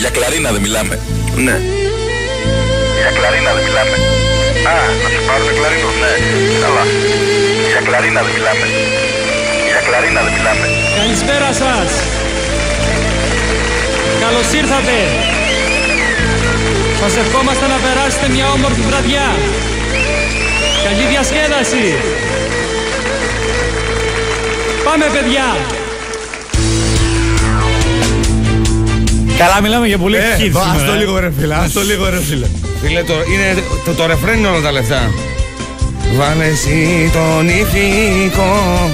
Για κλαρίνα δεν μιλάμε. Ναι. Για κλαρίνα δεν μιλάμε. Α, να σου πάρω το κλαρίνο. Ναι, καλά. Για κλαρίνα δεν μιλάμε. Για κλαρίνα δεν μιλάμε. Καλησπέρα σας. Καλώς ήρθατε. Σας ευχόμαστε να περάσετε μια όμορφη βραδιά. Καλή διασκέδαση. Πάμε, παιδιά. Καλά, μιλάμε για πολύ hit σήμερα. Ας το λίγο ρε φίλε, ας το λίγο ρε φίλε. Φίλε, είναι το ρεφρέν είναι όλα τα λεφτά. Βάλε εσύ τον ηθικό.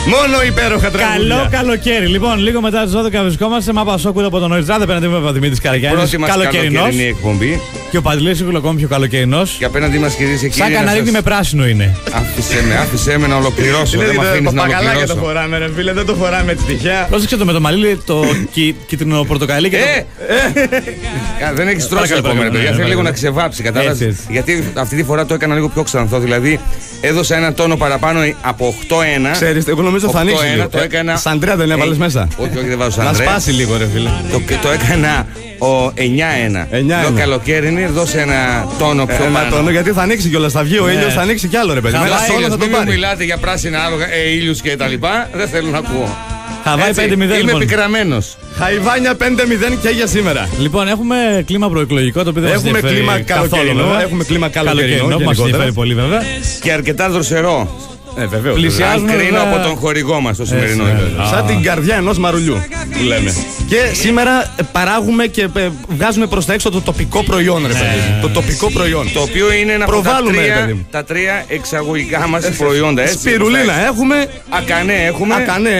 Μόνο υπέροχα τραγούδια. Καλό καλοκαίρι. Λοιπόν, λίγο μετά τις 12 βρισκόμαστε. Μάπα Σόκου από τον Νοητζάδε. Απέναντί με Δημήτρης Καραγιάννης. Πρώτη μας καλοκαιρινή εκπομπή. Και ο Παντελής Οικουλοκόμου πιο καλοκαιρινός. Και απέναντί μας, κυρίες και κύριοι. Σαν καναρίκι με πράσινο είναι. Άφησέ με να ολοκληρώσω. Δεν με αφήνεις να ολοκληρώσω. Παπαγαλάκια το φοράμε ρε φίλε, δεν το φοράμε έτσι τυχαία. Πρόσεξε το με το μαλλί, το κίτρινο πορτοκαλί και Δεν έχεις τρώσει ακόμα ρε παιδιά. Θέλει λίγο να ξεβάψει, κατάλαβες. Γιατί αυτή τη φορά το έκανα λίγο πιο ξανθό. Δηλαδή έδωσα ένα τόνο παραπάνω από 8-1. Ξέρεις, εγώ νομίζω θα ανοίξει λίγο. Το έκανα. Σαν 3 δεν έβαλες μέσα. Όχι, δεν βάζω σαν 3. Να σπάσει λίγο ρε φίλε. Το έκανα ο 9-1. Το καλοκαίρι είναι, δώσε ένα τόνο πιο πάνω. Τόνο, γιατί θα ανοίξει κιόλας, θα βγει ο ήλιος, θα ανοίξει κι άλλο ρε παιδί. Μην μου μιλάτε για πράσινα άλογα, ήλιους και τα λοιπά, δεν θέλω να ακούω. Χαβάη 5-0. Είμαι επικραμμένος. Χαϊβάνια 5-0 και για σήμερα. Λοιπόν, έχουμε κλίμα προεκλογικό το οποίο δεν έχουμε κλίμα καλοκαιρινό. Έχουμε κλίμα καλοκαιρινό που μας ενδιαφέρει πολύ βέβαια. Και αρκετά δροσερό. Βεβαίως. Πλησιάζουμε. Αν κρίνω από τον χορηγό μας το σημερινό. Σαν την καρδιά ενός μαρουλιού που λέμε. Και σήμερα παράγουμε και βγάζουμε προς τα έξω το τοπικό προϊόν ρε παιδί. Το τοπικό προϊόν. Το οποίο είναι ένα από τα τρία εξαγωγικά μας προϊόντα. Σπιρουλίνα έχουμε. Ακανέ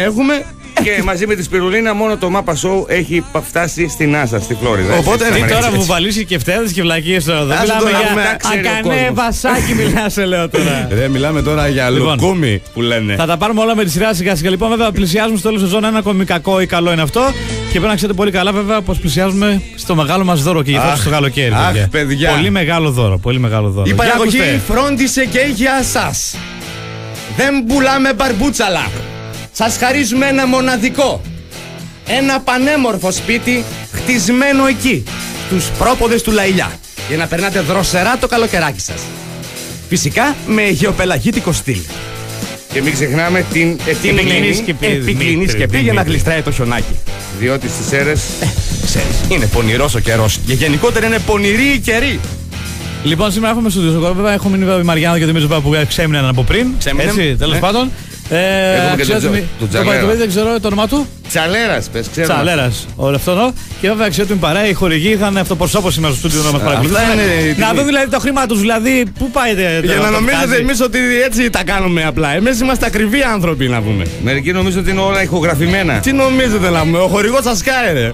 έχουμε. Και μαζί με τη σπιρουλίνα μόνο το Mapa Show έχει φτάσει στην Άσα, στη Φλόριδα. Οπότε τώρα που βαλήσει και φταίδες και βλακίες τώρα. Δεν μιλάμε για ακανέ βασάκι, μιλάς λέω τώρα. Ρε, μιλάμε τώρα για λουκούμι που λένε. Θα τα πάρουμε όλα με τη σειρά σιγά σιγά. Λοιπόν, βέβαια πλησιάζουμε στο τέλος σεζόν. Ένα ακόμη κακό ή καλό είναι αυτό. Και πρέπει να ξέρετε πολύ καλά, βέβαια, πως πλησιάζουμε στο μεγάλο μας δώρο και γυρνάμε στο καλοκαίρι. Αχ, παιδιά. Πολύ μεγάλο δώρο. Πολύ μεγάλο δώρο. Η παραγωγή φρόντισε και για σας. Δεν πουλάμε μπαρμπούτσαλα. Σας χαρίζουμε ένα μοναδικό, ένα πανέμορφο σπίτι χτισμένο εκεί, στους πρόποδες του Λαϊλιά, για να περνάτε δροσερά το καλοκαιράκι σας. Φυσικά με γεωπελαγίτικο στυλ. Και μην ξεχνάμε την επικλινή σκεπή για να γλιστράει το χιονάκι. Διότι στις Σέρρες, ξέρεις, είναι πονηρός ο καιρός και γενικότερα είναι πονηροί οι καιροί. Λοιπόν, σήμερα έχουμε στο Διοσοκόρο, βέβαια έχουμε μείνει η Μαριάννα και το Μίζο που ξέμειναν από πριν. Έτσι, τέλος πάντων. Έχουμε και τον Τζαλέρα. Δεν ξέρω το όνομά του. Τσαλέρας, πες, ξέρω. Τσαλέρας, όλο αυτό. Και βέβαια αξιότιμη παρέα, οι χορηγοί είχαν αυτοπροσώπως σήμερα στο στούντιο να μας παρακολουθούν. Να δουν δηλαδή το χρήμα τους, δηλαδή πού πάει. Για να νομίζετε εμείς ότι έτσι τα κάνουμε απλά. Εμείς είμαστε ακριβοί άνθρωποι να πούμε. Μερικοί νομίζουν ότι είναι όλα ηχογραφημένα. Τι νομίζετε να πούμε, ο χορηγός σας κάει ρε.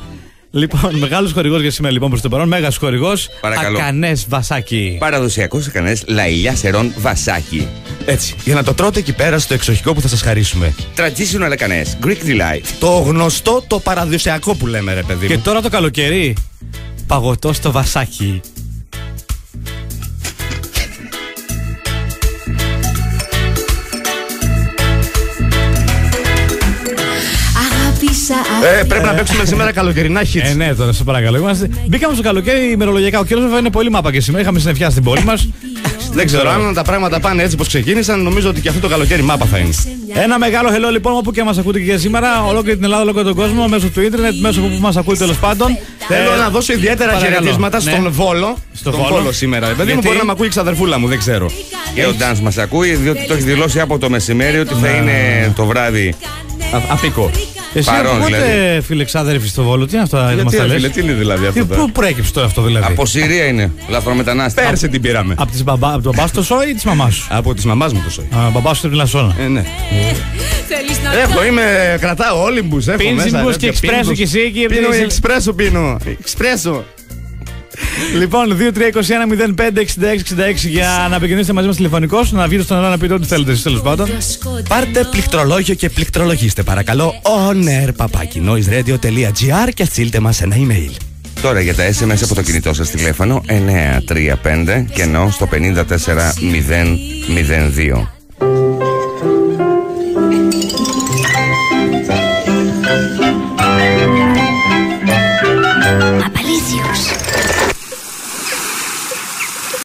Λοιπόν, μεγάλος χορηγός για σήμερα λοιπόν προς το παρόν. Μέγας χορηγός. Ακανές βασάκι. Παραδοσιακός ακανές Λαϊλιά Σερών βασάκι. Έτσι, για να το τρώτε εκεί πέρα στο εξοχικό που θα σας χαρίσουμε. Traditional ακανές, Greek Delight. Το γνωστό, το παραδοσιακό που λέμε ρε παιδί μου. Και τώρα το καλοκαίρι, παγωτό στο βασάκι. Πρέπει να παίξουμε σήμερα καλοκαιρινά hits. Ναι, τώρα σε παρακαλώ. Μπήκαμε στο καλοκαίρι ημερολογιακά. Ο καιρός βέβαια είναι πολύ μάπα και σήμερα. Είχαμε συννεφιά στην πόλη μας. Δεν ξέρω αν τα πράγματα πάνε έτσι πως ξεκίνησαν. Νομίζω ότι και αυτό το καλοκαίρι μάπα θα είναι. Ένα μεγάλο hello λοιπόν όπου και μας ακούτε και για σήμερα. Ολόκληρη την Ελλάδα, ολόκληρο τον κόσμο, μέσω του ίντερνετ, μέσω από που μας ακούτε τέλος πάντων. Θέλω να δώσω ιδιαίτερα χαιρετίσματα στον Βόλο. Στον Βόλο σήμερα. Παιδί μου μπορεί να μ' ακούει η ξαδερφούλα μου, δεν ξέρω. Και ο Ντάνς μας ακούει, διότι το έχει δηλώσει από το μεσημέρι ότι θα είναι το βράδυ απίκο. Εσύ πότε φίλε ξάδερφη στο Βόλο, τι είναι αυτό να μας τα λες? Τι είναι δηλαδή αυτό? Πού προέκυψε τώρα αυτό δηλαδή? Από Συρία είναι, λαθρομετανάστη. Πέρσι την πήραμε. Από τον μπαμπά σου το σόι ή της μαμάς σου? Από της μαμάς μου το σόι. Μπαμπά σου στην Λασσόνα. Ναι. Κρατάω όλυμπους. Πίνσιμπους και εξπρέσο κι εσύ. Πίνω εξπρέσο πίνω. Εξπρέσο. Λοιπόν, 2-3-21-05-66-66 για να επικοινωνήσετε μαζί μας τηλεφωνικώς, να βγείτε στον αέρα να πείτε ό,τι θέλετε εσείς τέλος πάντων. Πάρτε πληκτρολόγιο και πληκτρολογήστε παρακαλώ onair@noiseradio.gr και στείλτε μας ένα email. Τώρα για τα SMS από το κινητό σας τηλέφωνο 935 και ενώ στο 54002.